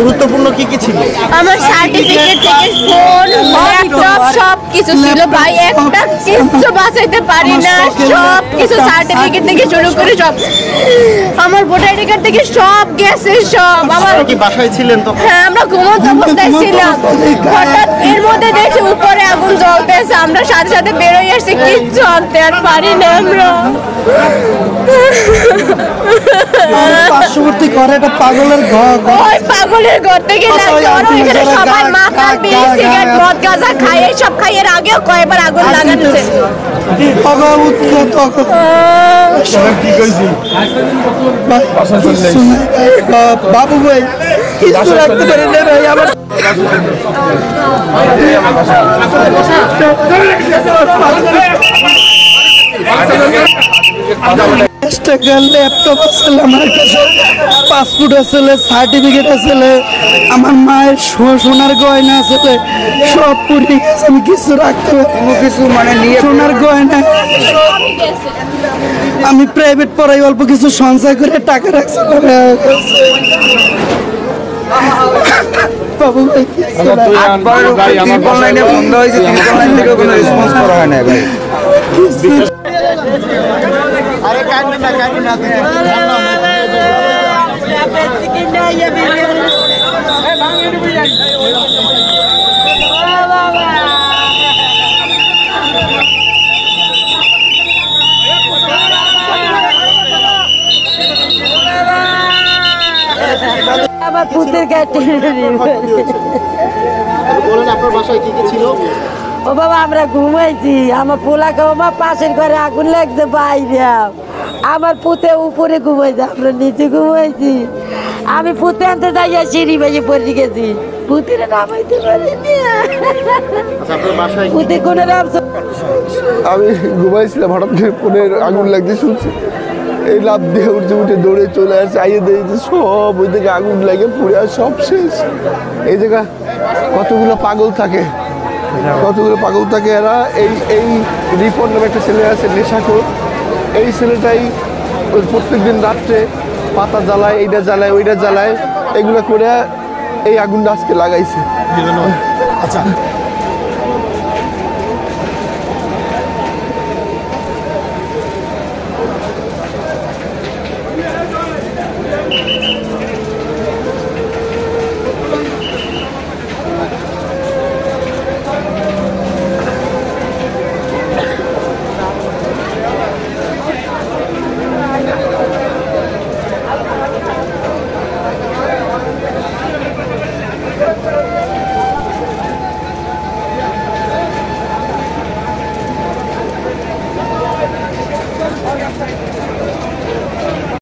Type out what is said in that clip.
গুরুত্বপূর্ণ কি কি ছিল? আমার সার্টিফিকেট থেকে ফোন, ল্যাপটপ সব কিছু ছিল ভাই, একটা কিছু বাঁচাইতে পারি না, সব কিছু সার্টিফিকেট থেকে শুরু করে সব, আমার ভোটার আইডি কার্ড থেকে সব গেছে সব। আমার কি বাসায় ছিলেন তখন? হ্যাঁ, আমরা ঘুমন্ত অবস্থায় ছিলাম, হঠাৎ এর মধ্যে দেখি উপরে আগুন জ্বলতেছে, আমরা সাথে সাথে বেরোয় আসছি, কিচ্ছু আনতে আর পারি না আমরা। পার্শ্ববর্তী ঘরে একটা পাগলের ঘর, ওই পাগলের ঘর থেকে সবাই মাকাল বিড়ি সিগারেট মদ গাঁজা খায়, এইসব খাই, এর আগেও কয়েকবার আগুন লাগাচ্ছে। বাবু ভাই কিছু রাখতে পারি না ভাই, আমার ল্যাপটপ আছে, আমার কাছে পাসপোর্ট আছে, সার্টিফিকেট আছে, আমার মায়ের সোনার গয়না আছে, সব পুড়ে গেছে, আমি কিছু রাখতে পারি কিছু মানে সোনার গয়না। আমি প্রাইভেট পড়াই, অল্প কিছু সঞ্চয় করে টাকা রাখছিলাম। বাবু ভাই অনলাইনে বন্ধ হয়েছে, অনলাইন থেকে কোনো রেসপন্স করা হয় না ভাই। আরে কাটবে না, কাটবে না, আমার পুতের কাটে বলেন আপনার বাসায় কি কি ছিল? ও বাবা, আমরা ঘুমাইছি, আমার পোলাকে আমার পাশের ঘরে আগুন লাগছে বাইরে, আমার পুতে উপরে ঘুমাইছে, আমরা নিচে ঘুমাইছি। আমি পুতে আনতে যাইয়া সিঁড়ি বাইয়ে পড়ে গেছি, পুতিরে নামাইতে পারিনি। পুতে কোনো নাম, আমি ঘুমাইছিলাম, হঠাৎ করে ফোনের আগুন লাগছে শুনছি, এই লাভ দিয়ে উঠে উঠে দৌড়ে চলে আসছে, আইয়ে দেখছি সব ওই থেকে আগুন লাগে পুড়ে আর সব শেষ। এই জায়গা কতগুলো পাগল থাকে, কতগুলো পাগল থাকে এরা। এই রিপন নামে একটা ছেলে আছে নেশাখোর, এই ছেলেটাই প্রত্যেক দিন রাত্রে পাতা জ্বালায়, এইটা জ্বালায়, ওইটা জ্বালায়, এগুলো করে এই আগুনটা আজকে লাগাইছে। আচ্ছা